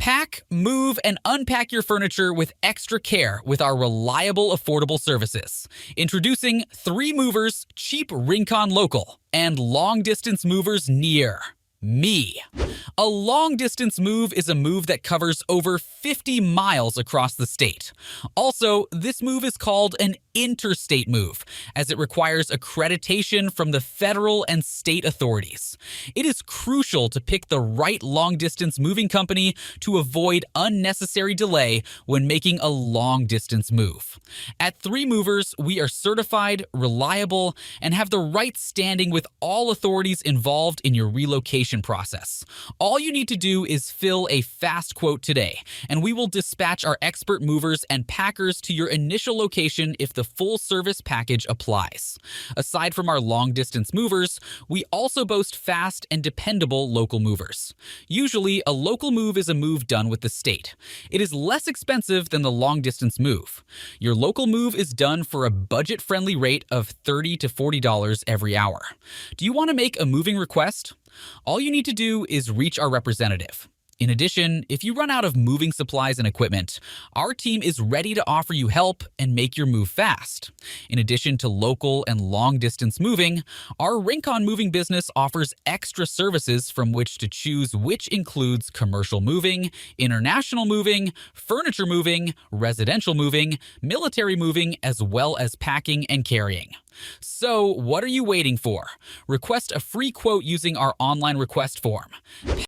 Pack, move, and unpack your furniture with extra care with our reliable, affordable services. Introducing 3 movers, cheap Rincon local, and long-distance movers near me. A long-distance move is a move that covers over 50 miles across the state. Also, this move is called an interstate move, as it requires accreditation from the federal and state authorities. It is crucial to pick the right long-distance moving company to avoid unnecessary delay when making a long-distance move. At 3 Movers, we are certified, reliable, and have the right standing with all authorities involved in your relocation process. All you need to do is fill a fast quote today, and we will dispatch our expert movers and packers to your initial location if the full service package applies. Aside from our long-distance movers, we also boast fast and dependable local movers. Usually, a local move is a move done with the state. It is less expensive than the long-distance move. Your local move is done for a budget-friendly rate of $30 to $40 every hour. Do you want to make a moving request? All you need to do is reach our representative. In addition, if you run out of moving supplies and equipment, our team is ready to offer you help and make your move fast. In addition to local and long-distance moving, our Rincon moving business offers extra services from which to choose, which includes commercial moving, international moving, furniture moving, residential moving, military moving, as well as packing and carrying. So, what are you waiting for? Request a free quote using our online request form.